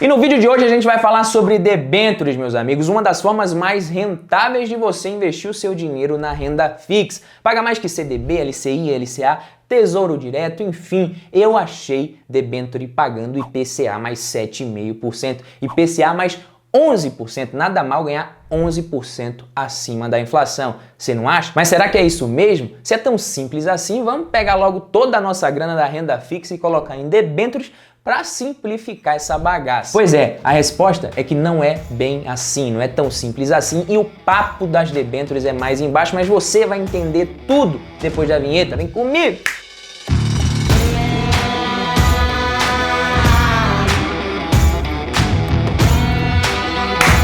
E no vídeo de hoje a gente vai falar sobre debêntures, meus amigos, uma das formas mais rentáveis de você investir o seu dinheiro na renda fixa. Paga mais que CDB, LCI, LCA, Tesouro Direto, enfim, eu achei debênture pagando IPCA mais 7,5%, IPCA mais 11%, nada mal ganhar 11% acima da inflação. Você não acha? Mas será que é isso mesmo? Se é tão simples assim, vamos pegar logo toda a nossa grana da renda fixa e colocar em debêntures para simplificar essa bagaça. Pois é, a resposta é que não é bem assim, não é tão simples assim e o papo das debêntures é mais embaixo, mas você vai entender tudo depois da vinheta. Vem comigo!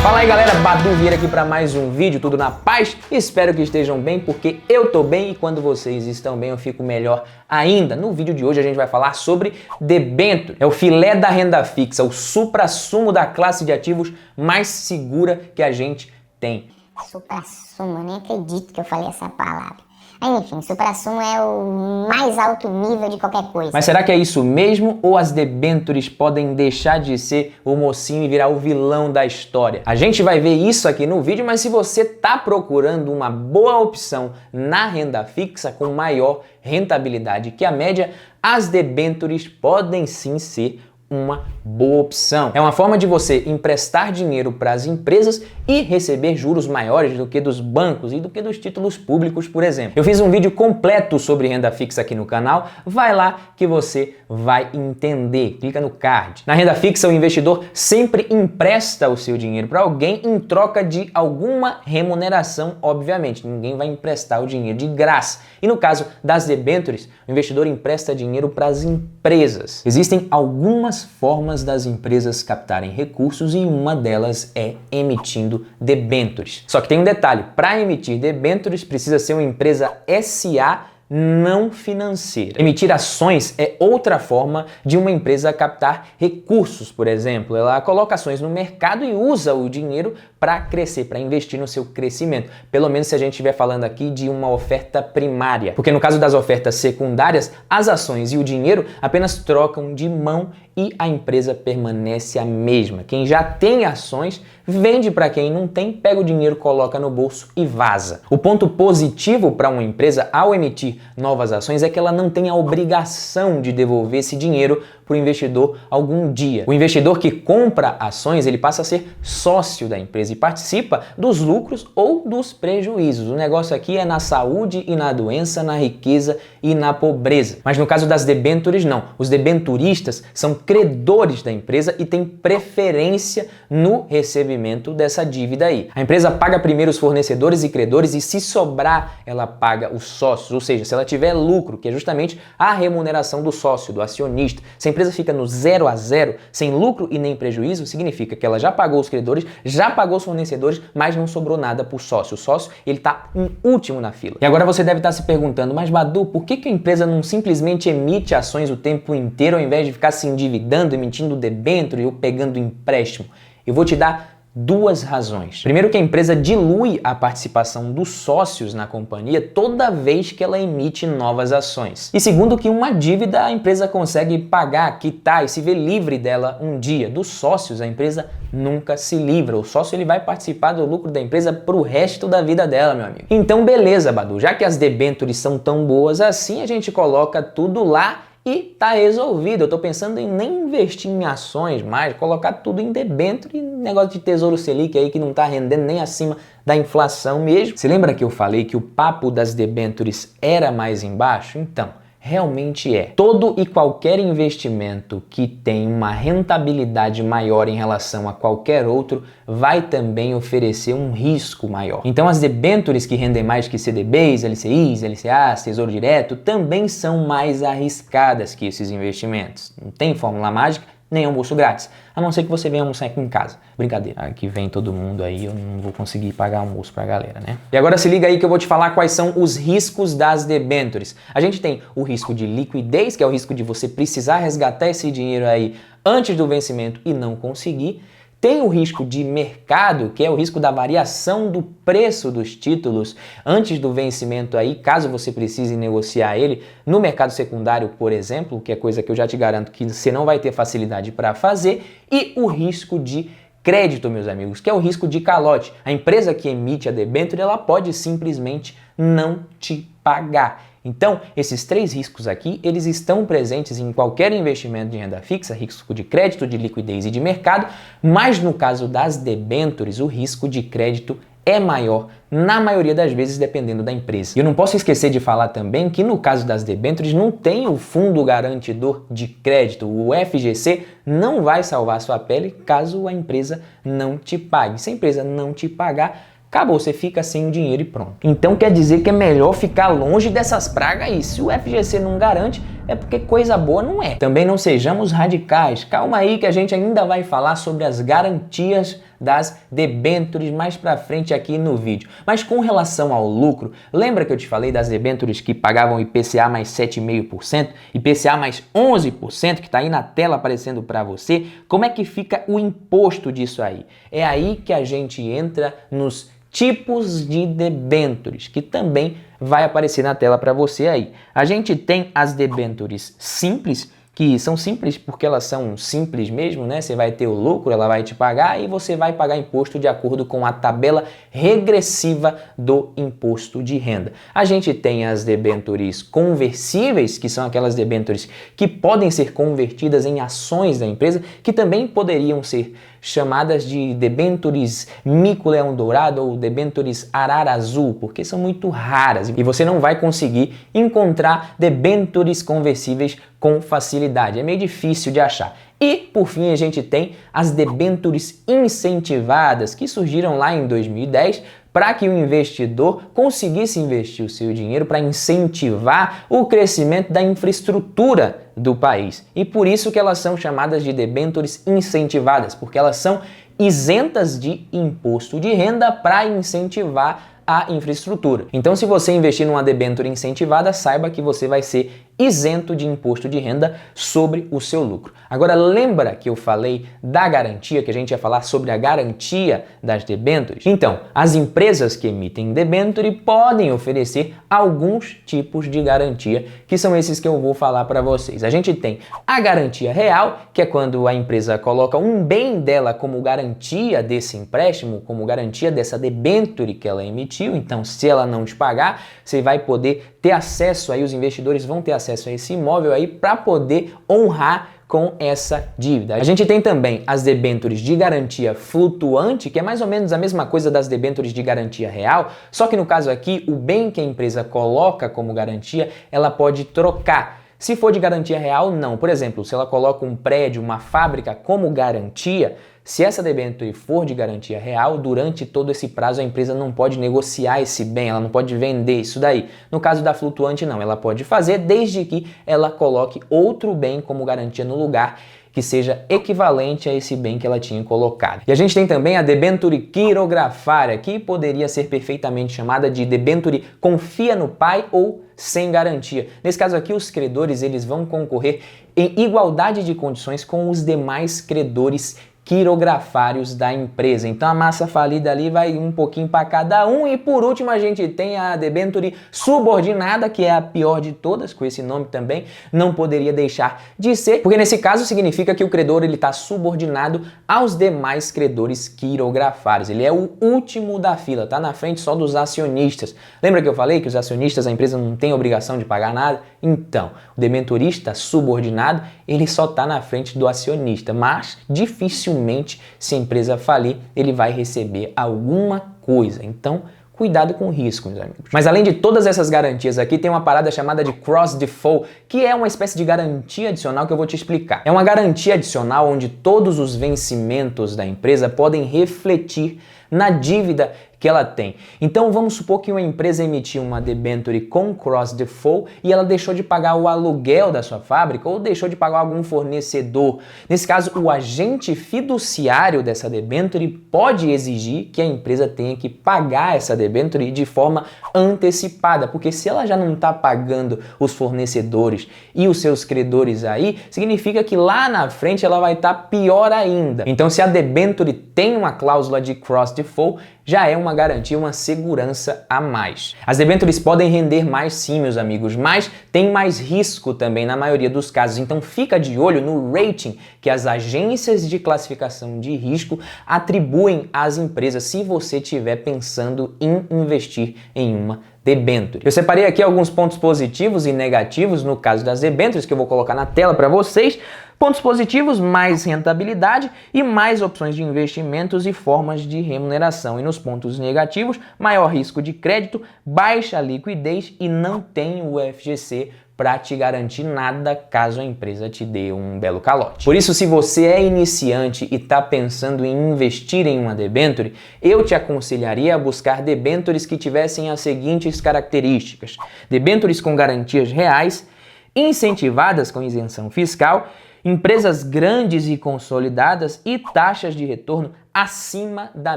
Fala aí galera, Badu Vieira aqui para mais um vídeo, tudo na paz? Espero que estejam bem, porque eu tô bem e quando vocês estão bem eu fico melhor ainda. No vídeo de hoje a gente vai falar sobre debênture. É o filé da renda fixa, o suprassumo da classe de ativos mais segura que a gente tem. Suprassumo, eu nem acredito que eu falei essa palavra. Aí, enfim, suprassumo é o mais alto nível de qualquer coisa. Mas será que é isso mesmo ou as debêntures podem deixar de ser o mocinho e virar o vilão da história? A gente vai ver isso aqui no vídeo, mas se você tá procurando uma boa opção na renda fixa com maior rentabilidade que a média, as debêntures podem sim ser uma boa opção. É uma forma de você emprestar dinheiro para as empresas e receber juros maiores do que dos bancos e do que dos títulos públicos, por exemplo. Eu fiz um vídeo completo sobre renda fixa aqui no canal, vai lá que você vai entender. Clica no card. Na renda fixa, o investidor sempre empresta o seu dinheiro para alguém em troca de alguma remuneração, obviamente. Ninguém vai emprestar o dinheiro de graça. E no caso das debêntures, o investidor empresta dinheiro para as empresas. Existem algumas formas das empresas captarem recursos e uma delas é emitindo debêntures. Só que tem um detalhe, para emitir debêntures precisa ser uma empresa SA não financeira. Emitir ações é outra forma de uma empresa captar recursos, por exemplo. Ela coloca ações no mercado e usa o dinheiro para crescer, para investir no seu crescimento. Pelo menos se a gente estiver falando aqui de uma oferta primária. Porque no caso das ofertas secundárias, as ações e o dinheiro apenas trocam de mão e a empresa permanece a mesma. Quem já tem ações vende para quem não tem, pega o dinheiro, coloca no bolso e vaza. O ponto positivo para uma empresa ao emitir novas ações é que ela não tem a obrigação de devolver esse dinheiro para o investidor algum dia. O investidor que compra ações, ele passa a ser sócio da empresa e participa dos lucros ou dos prejuízos. O negócio aqui é na saúde e na doença, na riqueza e na pobreza. Mas no caso das debêntures, não. Os debenturistas são credores da empresa e têm preferência no recebimento dessa dívida aí. A empresa paga primeiro os fornecedores e credores e se sobrar, ela paga os sócios, ou seja, se ela tiver lucro, que é justamente a remuneração do sócio, do acionista. Se a empresa fica no 0 a 0, sem lucro e nem prejuízo, significa que ela já pagou os credores, já pagou os fornecedores, mas não sobrou nada para o sócio. O sócio, ele está em último na fila. E agora você deve estar se perguntando, mas Badu, por que a empresa não simplesmente emite ações o tempo inteiro ao invés de ficar se endividando, emitindo debênture ou pegando empréstimo? Eu vou te dar duas razões. Primeiro, que a empresa dilui a participação dos sócios na companhia toda vez que ela emite novas ações. E segundo, que uma dívida a empresa consegue pagar, quitar e se ver livre dela um dia. Dos sócios, a empresa nunca se livra. O sócio, ele vai participar do lucro da empresa pro resto da vida dela, meu amigo. Então, beleza, Badu. Já que as debêntures são tão boas assim, a gente coloca tudo lá e tá resolvido. Eu tô pensando em nem investir em ações mais, colocar tudo em debênture e negócio de Tesouro Selic aí que não tá rendendo nem acima da inflação mesmo. Você lembra que eu falei que o papo das debêntures era mais embaixo? Então, realmente é. Todo e qualquer investimento que tem uma rentabilidade maior em relação a qualquer outro vai também oferecer um risco maior. Então as debêntures que rendem mais que CDBs, LCIs, LCAs, Tesouro Direto também são mais arriscadas que esses investimentos. Não tem fórmula mágica, nem almoço grátis, a não ser que você venha almoçar aqui em casa. Brincadeira, aqui vem todo mundo aí, eu não vou conseguir pagar almoço pra galera, né? E agora se liga aí que eu vou te falar quais são os riscos das debêntures. A gente tem o risco de liquidez, que é o risco de você precisar resgatar esse dinheiro aí antes do vencimento e não conseguir. Tem o risco de mercado, que é o risco da variação do preço dos títulos antes do vencimento aí, caso você precise negociar ele no mercado secundário, por exemplo, que é coisa que eu já te garanto que você não vai ter facilidade para fazer, e o risco de crédito, meus amigos, que é o risco de calote. A empresa que emite a debênture, ela pode simplesmente não te pagar. Então, esses três riscos aqui, eles estão presentes em qualquer investimento de renda fixa, risco de crédito, de liquidez e de mercado, mas no caso das debêntures, o risco de crédito é maior, na maioria das vezes, dependendo da empresa. E eu não posso esquecer de falar também que no caso das debêntures não tem o fundo garantidor de crédito. O FGC não vai salvar sua pele caso a empresa não te pague. Se a empresa não te pagar, acabou, você fica sem o dinheiro e pronto. Então quer dizer que é melhor ficar longe dessas pragas aí. Se o FGC não garante, é porque coisa boa não é. Também não sejamos radicais. Calma aí que a gente ainda vai falar sobre as garantias das debêntures mais pra frente aqui no vídeo. Mas com relação ao lucro, lembra que eu te falei das debêntures que pagavam IPCA mais 7,5%, IPCA mais 11%, que tá aí na tela aparecendo para você? Como é que fica o imposto disso aí? É aí que a gente entra nos tipos de debêntures, que também vai aparecer na tela para você aí. A gente tem as debêntures simples, que são simples porque elas são simples mesmo, né? Você vai ter o lucro, ela vai te pagar e você vai pagar imposto de acordo com a tabela regressiva do imposto de renda. A gente tem as debêntures conversíveis, que são aquelas debêntures que podem ser convertidas em ações da empresa, que também poderiam ser chamadas de debêntures mico-leão dourado ou debêntures arara azul, porque são muito raras e você não vai conseguir encontrar debêntures conversíveis com facilidade, é meio difícil de achar. E, por fim, a gente tem as debêntures incentivadas, que surgiram lá em 2010 para que o investidor conseguisse investir o seu dinheiro para incentivar o crescimento da infraestrutura do país. E por isso que elas são chamadas de debêntures incentivadas, porque elas são isentas de imposto de renda para incentivar a infraestrutura. Então, se você investir numa debênture incentivada, saiba que você vai ser isento de imposto de renda sobre o seu lucro. Agora, lembra que eu falei da garantia, que a gente ia falar sobre a garantia das debêntures? Então, as empresas que emitem debênture podem oferecer alguns tipos de garantia, que são esses que eu vou falar para vocês. A gente tem a garantia real, que é quando a empresa coloca um bem dela como garantia desse empréstimo, como garantia dessa debênture que ela emitiu. Então, se ela não te pagar, você vai poder ter acesso aí, os investidores vão ter acesso a esse imóvel aí para poder honrar com essa dívida. A gente tem também as debêntures de garantia flutuante, que é mais ou menos a mesma coisa das debêntures de garantia real, só que no caso aqui, o bem que a empresa coloca como garantia, ela pode trocar. Se for de garantia real, não. Por exemplo, se ela coloca um prédio, uma fábrica como garantia, se essa debênture for de garantia real, durante todo esse prazo a empresa não pode negociar esse bem, ela não pode vender isso daí. No caso da flutuante não, ela pode fazer desde que ela coloque outro bem como garantia no lugar que seja equivalente a esse bem que ela tinha colocado. E a gente tem também a debênture quirografária, que poderia ser perfeitamente chamada de debênture confia no pai ou sem garantia. Nesse caso aqui, os credores eles vão concorrer em igualdade de condições com os demais credores quirografários da empresa. Então a massa falida ali vai um pouquinho para cada um. E por último a gente tem a debênture subordinada, que é a pior de todas, com esse nome também não poderia deixar de ser, porque nesse caso significa que o credor ele está subordinado aos demais credores quirografários. Ele é o último da fila, tá na frente só dos acionistas. Lembra que eu falei que os acionistas, a empresa não tem obrigação de pagar nada? Então, o debenturista subordinado, ele só está na frente do acionista, mas dificilmente, se a empresa falir, ele vai receber alguma coisa. Então, cuidado com o risco, meus amigos. Mas além de todas essas garantias aqui, tem uma parada chamada de cross default, que é uma espécie de garantia adicional que eu vou te explicar. É uma garantia adicional onde todos os vencimentos da empresa podem refletir na dívida que ela tem. Então vamos supor que uma empresa emitiu uma debenture com cross default e ela deixou de pagar o aluguel da sua fábrica ou deixou de pagar algum fornecedor. Nesse caso, o agente fiduciário dessa debenture pode exigir que a empresa tenha que pagar essa debenture de forma antecipada, porque se ela já não está pagando os fornecedores e os seus credores aí, significa que lá na frente ela vai estar pior ainda. Então, se a debenture tem uma cláusula de cross default, já é uma garantia, uma segurança a mais. As debêntures podem render mais sim, meus amigos, mas tem mais risco também na maioria dos casos. Então fica de olho no rating que as agências de classificação de risco atribuem às empresas se você estiver pensando em investir em uma debenture. Eu separei aqui alguns pontos positivos e negativos no caso das debêntures que eu vou colocar na tela para vocês. Pontos positivos, mais rentabilidade e mais opções de investimentos e formas de remuneração. E nos pontos negativos, maior risco de crédito, baixa liquidez e não tem o FGC para te garantir nada caso a empresa te dê um belo calote. Por isso, se você é iniciante e está pensando em investir em uma debenture, eu te aconselharia a buscar debentures que tivessem as seguintes características: debentures com garantias reais, incentivadas com isenção fiscal, empresas grandes e consolidadas e taxas de retorno acima da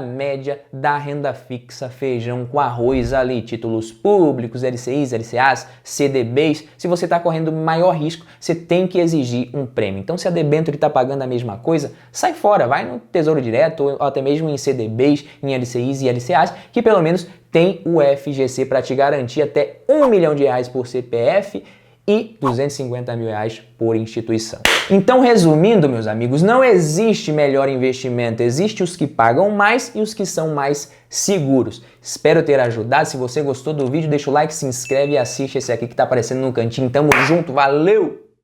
média da renda fixa feijão com arroz ali, títulos públicos, LCIs, LCAs, CDBs. Se você está correndo maior risco, você tem que exigir um prêmio. Então, se a debenture está pagando a mesma coisa, sai fora, vai no Tesouro Direto ou até mesmo em CDBs, em LCIs e LCAs, que pelo menos tem o FGC para te garantir até R$1 milhão por CPF e R$250 mil por instituição. Então, resumindo, meus amigos, não existe melhor investimento, existe os que pagam mais e os que são mais seguros. Espero ter ajudado. Se você gostou do vídeo, deixa o like, se inscreve e assiste esse aqui que tá aparecendo no cantinho. Tamo junto, valeu!